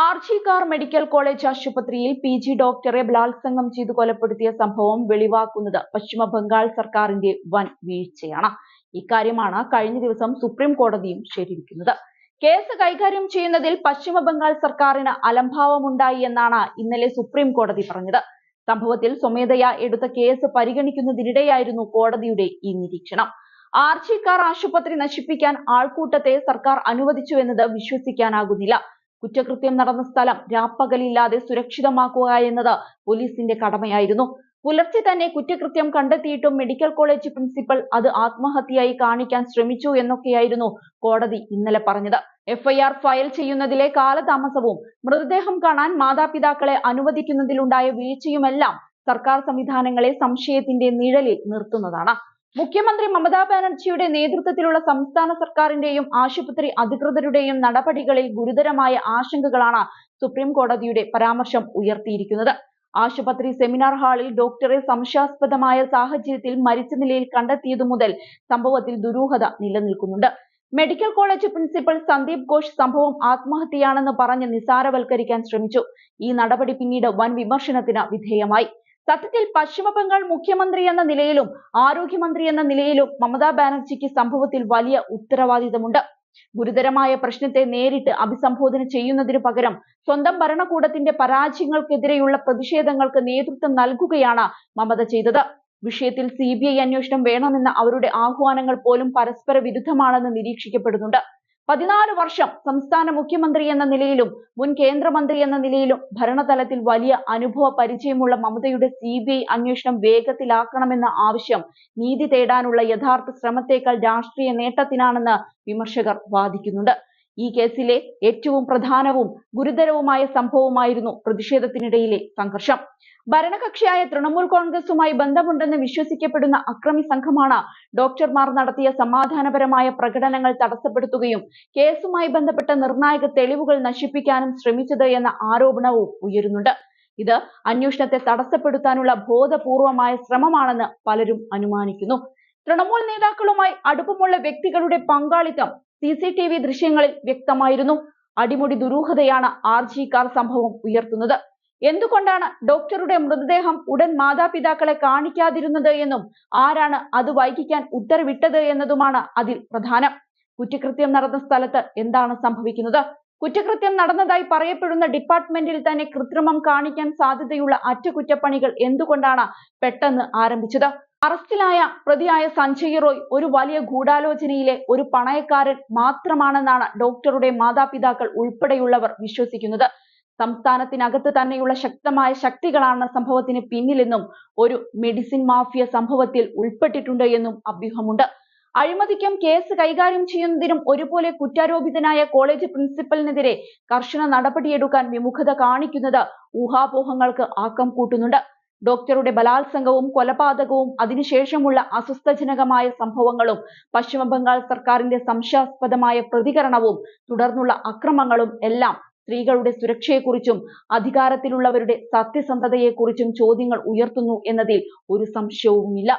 RG Kar medical college ആശുപത്രിയിൽ PG ഡോക്ടറെ ബലാത്സംഗം ചെയ്തു കൊലപ്പെടുത്തിയ സംഭവം വെളിവാക്കുന്നത് പശ്ചിമ ബംഗാൾ സർക്കാരിന്റെ വൻ വീഴ്ചയാണ്. ഇക്കാര്യമാണ് കഴിഞ്ഞ ദിവസം സുപ്രീം കോടതിയും ശരിവെക്കുന്നത്. കേസ് കൈകാര്യം ചെയ്യുന്നതിൽ പശ്ചിമ ബംഗാൾ സർക്കാരിന് അലംഭാവമുണ്ടായി എന്നാണ് ഇന്നലെ സുപ്രീം കോടതി പറഞ്ഞത്. സംഭവത്തിൽ സ്വമേധയാ എടുത്ത കേസ് പരിഗണിക്കുന്നതിനിടെയായിരുന്നു കോടതിയുടെ ഈ നിരീക്ഷണം. ആർജിക്കാർ ആശുപത്രി നശിപ്പിക്കാൻ ആൾക്കൂട്ടത്തെ സർക്കാർ അനുവദിച്ചുവെന്നത് വിശ്വസിക്കാനാകുന്നില്ല. കുറ്റകൃത്യം നടന്ന സ്ഥലം രാപ്പകലില്ലാതെ സുരക്ഷിതമാക്കുക എന്നത് പോലീസിന്റെ കടമയായിരുന്നു. പുലർച്ചെ തന്നെ കുറ്റകൃത്യം കണ്ടെത്തിയിട്ടും മെഡിക്കൽ കോളേജ് പ്രിൻസിപ്പൽ അത് ആത്മഹത്യയായി കാണിക്കാൻ ശ്രമിച്ചു എന്നൊക്കെയായിരുന്നു കോടതി ഇന്നലെ പറഞ്ഞത്. FIR ഫയൽ ചെയ്യുന്നതിലെ കാലതാമസവും മൃതദേഹം കാണാൻ മാതാപിതാക്കളെ അനുവദിക്കുന്നതിലുണ്ടായ വീഴ്ചയുമെല്ലാം സർക്കാർ സംവിധാനങ്ങളെ സംശയത്തിന്റെ നിഴലിൽ നിർത്തുന്നതാണ്. മുഖ്യമന്ത്രി മമതാ ബാനർജിയുടെ നേതൃത്വത്തിലുള്ള സംസ്ഥാന സർക്കാരിന്റെയും ആശുപത്രി അധികൃതരുടെയും നടപടികളിൽ ഗുരുതരമായ ആശങ്കകളാണ് സുപ്രീം കോടതിയുടെ പരാമർശം ഉയർത്തിയിരിക്കുന്നത്. ആശുപത്രി സെമിനാർ ഹാളിൽ ഡോക്ടറെ സംശയാസ്പദമായ സാഹചര്യത്തിൽ മരിച്ച നിലയിൽ കണ്ടെത്തിയതു മുതൽ സംഭവത്തിൽ ദുരൂഹത നിലനിൽക്കുന്നുണ്ട്. Medical college principal Sandeep Ghosh സംഭവം ആത്മഹത്യയാണെന്ന് പറഞ്ഞ് നിസാരവൽക്കരിക്കാൻ ശ്രമിച്ചു. ഈ നടപടി പിന്നീട് വൻ വിമർശനത്തിന് വിധേയമായി. സത്യത്തിൽ പശ്ചിമ ബംഗാൾ മുഖ്യമന്ത്രി എന്ന നിലയിലും ആരോഗ്യമന്ത്രി എന്ന നിലയിലും മമതാ ബാനർജിക്ക് സംഭവത്തിൽ വലിയ ഉത്തരവാദിത്തമുണ്ട്. ഗുരുതരമായ പ്രശ്നത്തെ നേരിട്ട് അഭിസംബോധന ചെയ്യുന്നതിനു പകരം സ്വന്തം ഭരണകൂടത്തിന്റെ പരാജയങ്ങൾക്കെതിരെയുള്ള പ്രതിഷേധങ്ങൾക്ക് നേതൃത്വം നൽകുകയാണ് മമത ചെയ്തത്. വിഷയത്തിൽ CBI അന്വേഷണം വേണമെന്ന അവരുടെ ആഹ്വാനങ്ങൾ പോലും പരസ്പര വിരുദ്ധമാണെന്ന് നിരീക്ഷിക്കപ്പെടുന്നുണ്ട്. 14 വർഷം സംസ്ഥാന മുഖ്യമന്ത്രി എന്ന നിലയിലും മുൻ കേന്ദ്രമന്ത്രി എന്ന നിലയിലും ഭരണതലത്തിൽ വലിയ അനുഭവ പരിചയമുള്ള മമതയുടെ CBI അന്വേഷണം വേഗത്തിലാക്കണമെന്ന ആവശ്യം നീതി തേടാനുള്ള യഥാർത്ഥ ശ്രമത്തേക്കാൾ രാഷ്ട്രീയ നേട്ടത്തിനാണെന്ന് വിമർശകർ വാദിക്കുന്നുണ്ട്. ഈ കേസിലെ ഏറ്റവും പ്രധാനവും ഗുരുതരവുമായ സംഭവമായിരുന്നു പ്രതിഷേധത്തിനിടയിലെ സംഘർഷം. ഭരണകക്ഷിയായ തൃണമൂൽ കോൺഗ്രസുമായി ബന്ധമുണ്ടെന്ന് വിശ്വസിക്കപ്പെടുന്ന അക്രമി സംഘമാണ് ഡോക്ടർമാർ നടത്തിയ സമാധാനപരമായ പ്രകടനങ്ങൾ തടസ്സപ്പെടുത്തുകയും കേസുമായി ബന്ധപ്പെട്ട നിർണായക തെളിവുകൾ നശിപ്പിക്കാനും ശ്രമിച്ചത് എന്ന ആരോപണവും ഉയരുന്നുണ്ട്. ഇത് അന്വേഷണത്തെ തടസ്സപ്പെടുത്താനുള്ള ബോധപൂർവമായ ശ്രമമാണെന്ന് പലരും അനുമാനിക്കുന്നു. തൃണമൂൽ നേതാക്കളുമായി അടുപ്പമുള്ള വ്യക്തികളുടെ പങ്കാളിത്തം CCTV ദൃശ്യങ്ങളിൽ വ്യക്തമായിരുന്നു. അടിമുടി ദുരൂഹതയാണ് ആർജിക്കാർ സംഭവം ഉയർത്തുന്നത്. എന്തുകൊണ്ടാണ് ഡോക്ടറുടെ മൃതദേഹം ഉടൻ മാതാപിതാക്കളെ കാണിക്കാതിരുന്നത് എന്നും ആരാണ് അത് വൈകിക്കാൻ ഉത്തരവിട്ടത് എന്നതുമാണ് അതിൽ പ്രധാനം. കുറ്റകൃത്യം നടന്ന സ്ഥലത്ത് എന്താണ് സംഭവിക്കുന്നത്? കുറ്റകൃത്യം നടന്നതായി പറയപ്പെടുന്ന ഡിപ്പാർട്ട്മെന്റിൽ തന്നെ കൃത്രിമം കാണിക്കാൻ സാധ്യതയുള്ള അറ്റകുറ്റപ്പണികൾ എന്തുകൊണ്ടാണ് പെട്ടെന്ന് ആരംഭിച്ചത്? അറസ്റ്റിലായ പ്രതിയായ സഞ്ജയ് റോയ് ഒരു വലിയ ഗൂഢാലോചനയിലെ ഒരു പണയക്കാരൻ മാത്രമാണെന്നാണ് ഡോക്ടറുടെ മാതാപിതാക്കൾ ഉൾപ്പെടെയുള്ളവർ വിശ്വസിക്കുന്നത്. സംസ്ഥാനത്തിനകത്ത് തന്നെയുള്ള ശക്തമായ ശക്തികളാണ് സംഭവത്തിന് പിന്നിലെന്നും ഒരു മെഡിസിൻ മാഫിയ സംഭവത്തിൽ ഉൾപ്പെട്ടിട്ടുണ്ട് എന്നും അഭ്യൂഹമുണ്ട്. അഴിമതിക്കും കേസ് കൈകാര്യം ചെയ്യുന്നതിനും ഒരുപോലെ കുറ്റാരോപിതനായ കോളേജ് പ്രിൻസിപ്പലിനെതിരെ കർശന നടപടിയെടുക്കാൻ വിമുഖത കാണിക്കുന്നത് ഊഹാപോഹങ്ങൾക്ക് ആക്കം കൂട്ടുന്നുണ്ട്. ഡോക്ടറുടെ ബലാത്സംഗവും കൊലപാതകവും അതിനുശേഷമുള്ള അസ്വസ്ഥജനകമായ സംഭവങ്ങളും പശ്ചിമ ബംഗാൾ സർക്കാരിന്റെ സംശയാസ്പദമായ പ്രതികരണവും തുടർന്നുള്ള അക്രമങ്ങളും എല്ലാം സ്ത്രീകളുടെ സുരക്ഷയെക്കുറിച്ചും അധികാരത്തിലുള്ളവരുടെ സത്യസന്ധതയെക്കുറിച്ചും ചോദ്യങ്ങൾ ഉയർത്തുന്നു എന്നതിൽ ഒരു സംശയവുമില്ല.